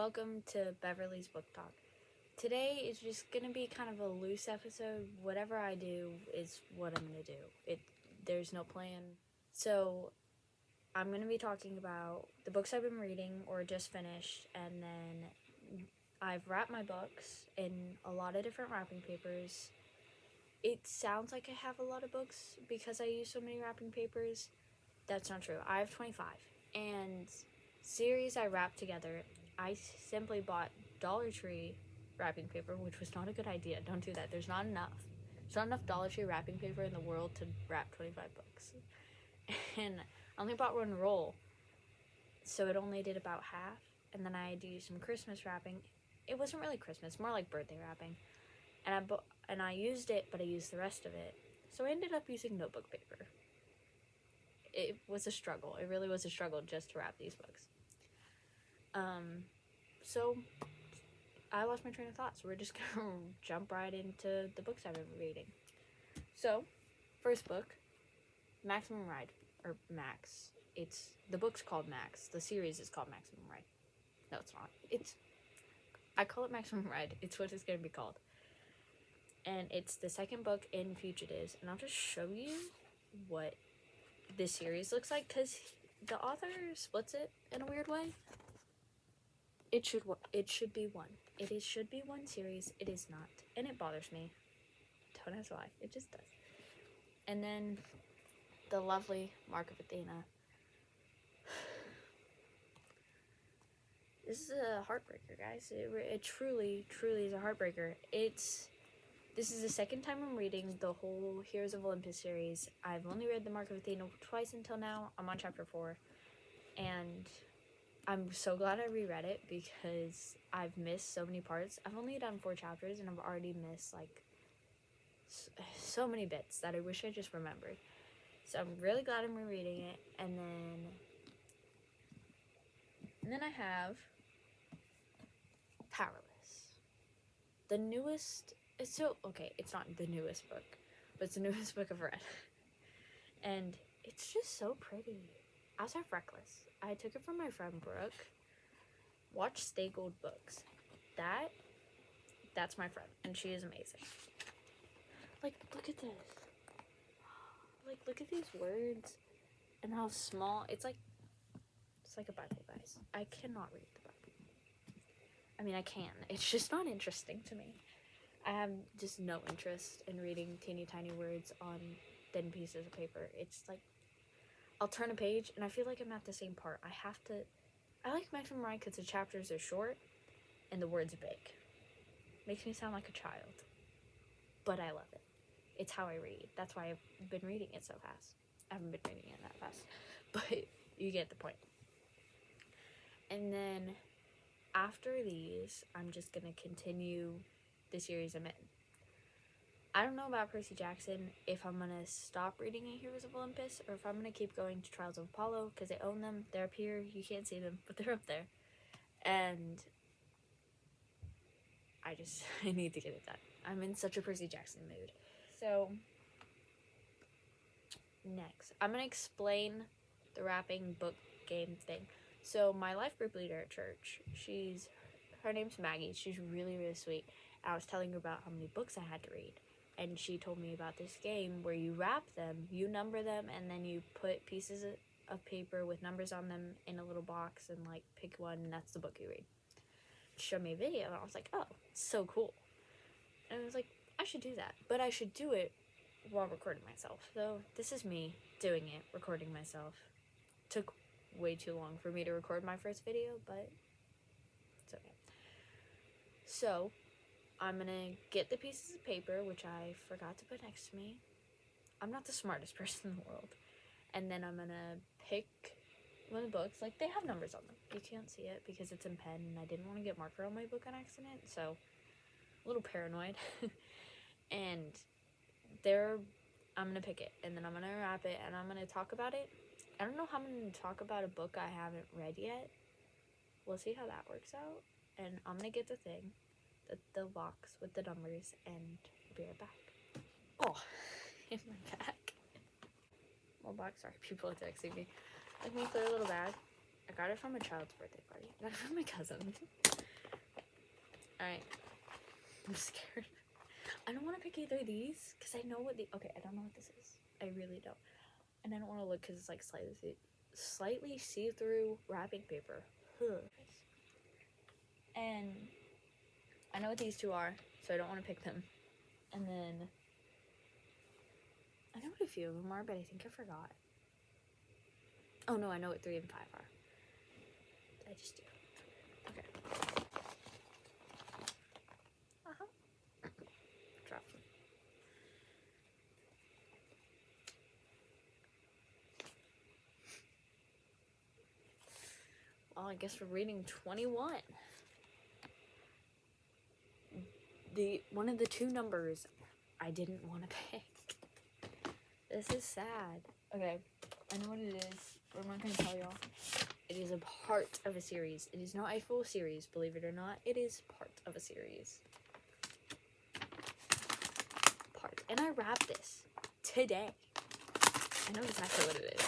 welcome to Beverly's Book Talk. Today is just going to be kind of a loose episode. Whatever I do is what I'm going to do. There's no plan. So, I'm going to be talking about the books I've been reading or just finished, and then I've wrapped my books in a lot of different wrapping papers. It sounds like I have a lot of books because I use so many wrapping papers. That's not true. I have 25. And series I wrapped together, I simply bought Dollar Tree wrapping paper, which was not a good idea. Don't do that. There's not enough. There's not enough Dollar Tree wrapping paper in the world to wrap 25 books. And I only bought one roll, so it only did about half. And then I had to use some Christmas wrapping. It wasn't really Christmas, more like birthday wrapping. And I used it, but I used the rest of it. So I ended up using notebook paper. It was a struggle. It really was a struggle just to wrap these books. So I lost my train of thought, so we're just gonna jump right into the books I've been reading. So, first book, Maximum Ride, or Max. The book's called Max. The series is called Maximum Ride. No, it's not. I call it Maximum Ride. It's what it's gonna be called. And it's the second book in Fugitives, and I'll just show you what this series looks like, because the author splits it in a weird way. It should be one. Should be one series. It is not, and it bothers me. Don't ask why. It just does. And then the lovely Mark of Athena. This is a heartbreaker, guys. It truly is a heartbreaker. This is the second time I'm reading the whole Heroes of Olympus series. I've only read the Mark of Athena twice until now. I'm on chapter 4. And I'm so glad I reread it because I've missed so many parts. I've only done 4 chapters and I've already missed like so many bits that I wish I just remembered. So I'm really glad I'm rereading it. And then I have Powerless. The newest... It's not the newest book, but it's the newest book I've read. And it's just so pretty. As have Reckless. I took it from my friend Brooke. Watch Stay Gold Books. That's my friend, and she is amazing. Like, look at this. Like, look at these words and how small. It's like a Bible, guys. I cannot read the Bible. I mean, I can. It's just not interesting to me. I have just no interest in reading teeny tiny words on thin pieces of paper. It's like, I'll turn a page and I feel like I'm at the same part. I like Maximum Ride because the chapters are short and the words are big. Makes me sound like a child. But I love it. It's how I read. That's why I've been reading it so fast. I haven't been reading it that fast. But you get the point. And then after these, I'm just going to continue the series I'm in. I don't know about Percy Jackson, if I'm going to stop reading Heroes of Olympus, or if I'm going to keep going to Trials of Apollo, because I own them. They're up here. You can't see them, but they're up there. And I need to get it done. I'm in such a Percy Jackson mood. So, next, I'm going to explain the wrapping book game thing. So, my life group leader at church, her name's Maggie. She's really, really sweet. I was telling her about how many books I had to read. And she told me about this game where you wrap them, you number them, and then you put pieces of paper with numbers on them in a little box and, like, pick one, and that's the book you read. She showed me a video, and I was like, oh, it's so cool. And I was like, I should do that. But I should do it while recording myself. So this is me doing it, recording myself. Took way too long for me to record my first video, but it's okay. So I'm going to get the pieces of paper, which I forgot to put next to me. I'm not the smartest person in the world. And then I'm going to pick one of the books. Like, they have numbers on them. You can't see it because it's in pen, and I didn't want to get marker on my book on accident, so a little paranoid. And I'm going to pick it, and then I'm going to wrap it, and I'm going to talk about it. I don't know how I'm going to talk about a book I haven't read yet. We'll see how that works out. And I'm going to get the thing. The box with the numbers, and I'll be right back. Oh, in my back. Well, box, sorry, people are texting me. Like my clear little bag. I got it from a child's birthday party. I got it from my cousin. Alright. I'm scared. I don't want to pick either of these because I know what okay, I don't know what this is. I really don't. And I don't want to look because it's like slightly see-through wrapping paper. And I know what these two are, so I don't want to pick them. And then I know what a few of them are, but I think I forgot. Oh no, I know what 3 and 5 are. I just do. Okay. Drop them. Well, I guess we're reading 21. One of the 2 numbers I didn't want to pick. This is sad. Okay, I know what it is, but I'm not going to tell y'all. It is a part of a series. It is not a full series, believe it or not. It is part of a series. And I wrapped this today. I know exactly what it is.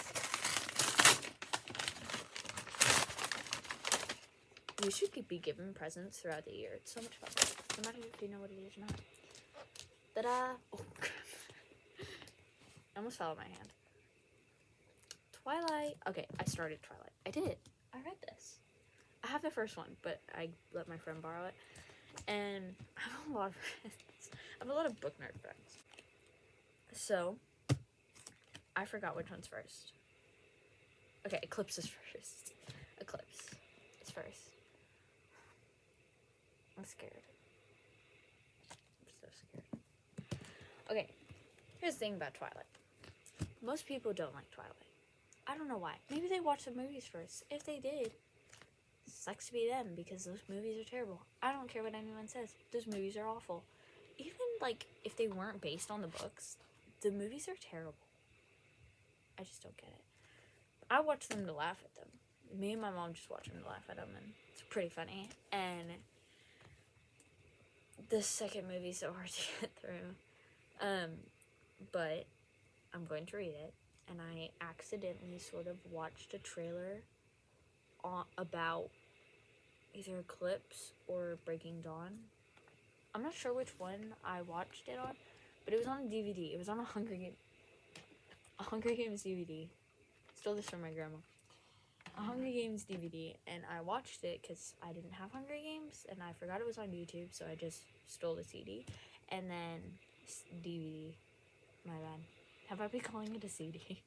You should be given presents throughout the year. It's so much fun. No matter if you know what it is or not. Ta-da! Oh, I almost fell out of my hand. Twilight. Okay, I started Twilight. I did. I read this. I have the first one, but I let my friend borrow it. And I have a lot of friends. I have a lot of book nerd friends. So, I forgot which one's first. Okay, Eclipse is first. Eclipse is first. I'm scared. I'm so scared. Okay, here's the thing about Twilight. Most people don't like Twilight. I don't know why. Maybe they watched the movies first. If they did, sucks to be them because those movies are terrible. I don't care what anyone says. Those movies are awful. Even, like, if they weren't based on the books, the movies are terrible. I just don't get it. I watch them to laugh at them. Me and my mom just watch them to laugh at them, and it's pretty funny. And the second movie's so hard to get through. But I'm going to read it, and I accidentally sort of watched a trailer about either Eclipse or Breaking Dawn. I'm not sure which one I watched it on, but it was on a DVD. It was on a Hunger Games DVD. Stole this from my grandma. A Hunger Games DVD, and I watched it because I didn't have Hunger Games, and I forgot it was on YouTube, so I just stole the CD, and then DVD. My bad. Have I been calling it a CD?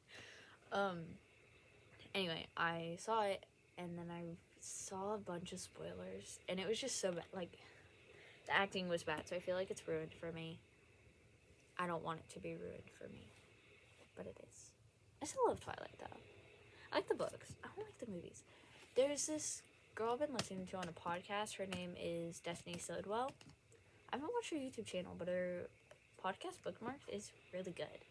Anyway, I saw it, and then I saw a bunch of spoilers, and it was just so bad. Like, the acting was bad, so I feel like it's ruined for me. I don't want it to be ruined for me, but it is. I still love Twilight, though. I like the books. I don't like the movies. There's this girl I've been listening to on a podcast. Her name is Destiny Sidwell. I haven't watched her YouTube channel, but her podcast Bookmarks is really good.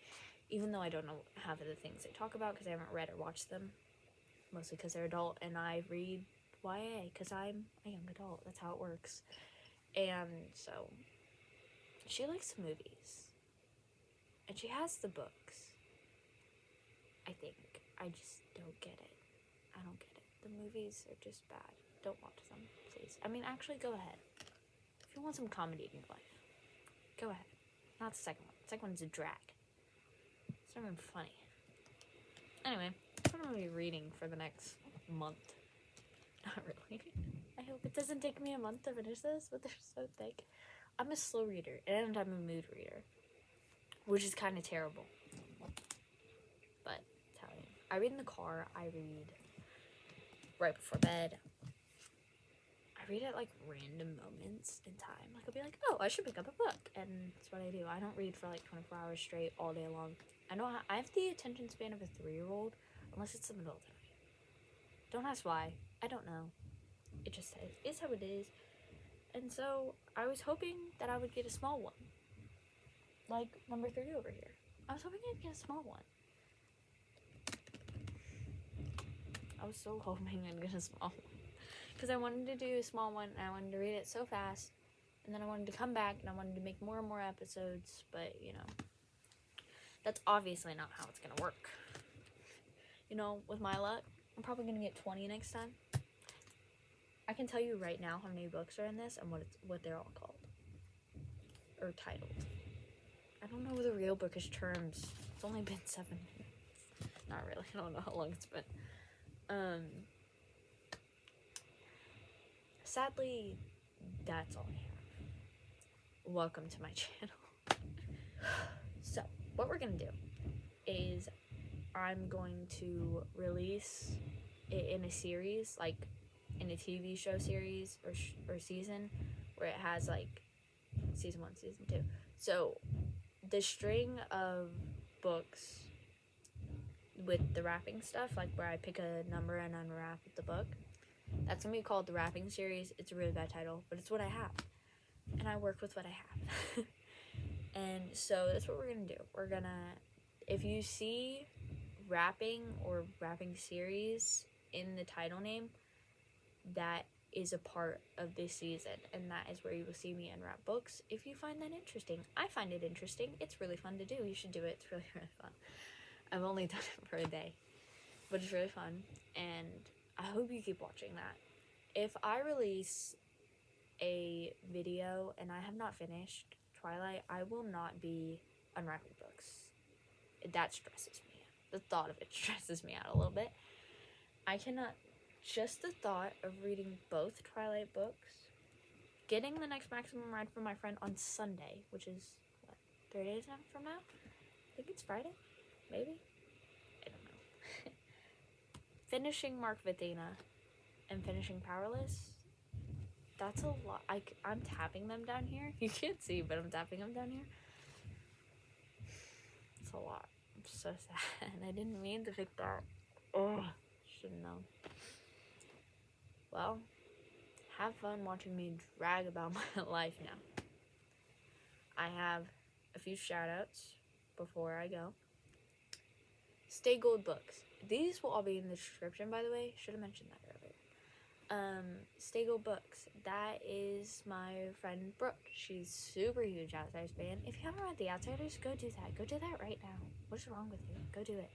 Even though I don't know half of the things they talk about because I haven't read or watched them. Mostly because they're adult, and I read YA because I'm a young adult. That's how it works. And so, she likes movies. And she has the books. I think. I just don't get it. I don't get it. The movies are just bad. Don't watch them, please. I mean, actually, go ahead. If you want some comedy in your life, go ahead. Not the second one. The second one's a drag. It's not even funny. Anyway, what am I going to be reading for the next month? Not really. I hope it doesn't take me a month to finish this, but they're so thick. I'm a slow reader, and I'm a mood reader, which is kind of terrible. But I read in the car. I read right before bed. I read at like random moments in time. Like I'll be like, oh, I should pick up a book, and that's what I do. I don't read for like 24 hours straight all day long. I know I have the attention span of a 3-year-old, unless it's the middle of the night. Don't ask why. I don't know. It just is how it is. And so I was hoping that I would get a small one, like number 3 over here. I was hoping I'd get a small one. I was so hoping I'd get a small one. Because I wanted to do a small one, and I wanted to read it so fast. And then I wanted to come back, and I wanted to make more and more episodes. But, you know, that's obviously not how it's going to work. You know, with my luck, I'm probably going to get 20 next time. I can tell you right now how many books are in this and what they're all called. Or titled. I don't know the real bookish terms. It's only been 7 minutes. Not really. I don't know how long it's been. Sadly, that's all I have. Welcome to my channel. So, what we're gonna do is I'm going to release it in a series, like in a TV show series or season, where it has like season 1, season 2. So the string of books with the wrapping stuff, like where I pick a number and unwrap the book, that's gonna be called the wrapping series. It's a really bad title, but it's what I have, and I work with what I have. And so that's what we're gonna do. We're gonna, if you see wrapping or wrapping series in the title name, that is a part of this season, and that is where you will see me unwrap books if you find that interesting. I find it interesting. It's really fun to do. You should do it. It's really, really fun. I've only done it for a day, but it's really fun, and I hope you keep watching that. If I release a video and I have not finished Twilight, I will not be unwrapping books. That stresses me out. The thought of it stresses me out a little bit. I cannot, just the thought of reading both Twilight books, getting the next maximum ride from my friend on Sunday, which is, what, 3 days from now? I think it's Friday, maybe? I don't know. Finishing Mark Vithena and finishing Powerless, that's a lot. I'm tapping them down here. You can't see, but I'm tapping them down here. It's a lot. I'm so sad. I didn't mean to pick that. Oh, should've known. Well, have fun watching me drag about my life now. I have a few shoutouts before I go. Stay Gold Books. These will all be in the description, by the way. Should have mentioned that earlier. Stay Gold Books. That is my friend Brooke. She's super huge Outsiders fan. If you haven't read The Outsiders, go do that. Go do that right now. What's wrong with you? Go do it.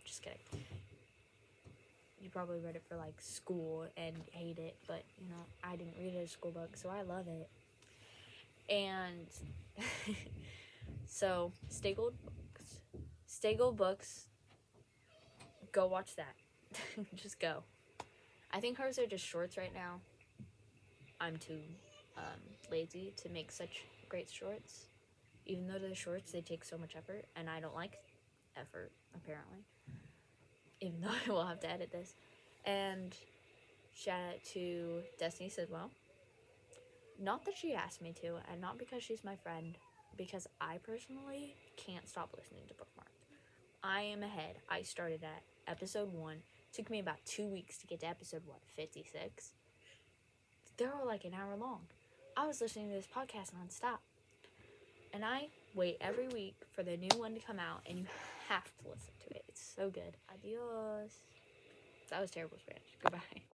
Just kidding. You probably read it for like school and hate it, but you know, I didn't read it as a school book, so I love it. And so Stay Gold Books. Stay Gold Books. Go watch that. Just go. I think hers are just shorts right now. I'm too lazy to make such great shorts. Even though they're shorts, they take so much effort, and I don't like effort, apparently. Even though I will have to edit this. And shout out to Destiny Sidwell. Not that she asked me to, and not because she's my friend, because I personally can't stop listening to bookmarks. I am ahead. I started at episode 1. Took me about 2 weeks to get to episode, 56? They're all like an hour long. I was listening to this podcast nonstop. And I wait every week for the new one to come out, and you have to listen to it. It's so good. Adios. That was terrible Spanish. Goodbye.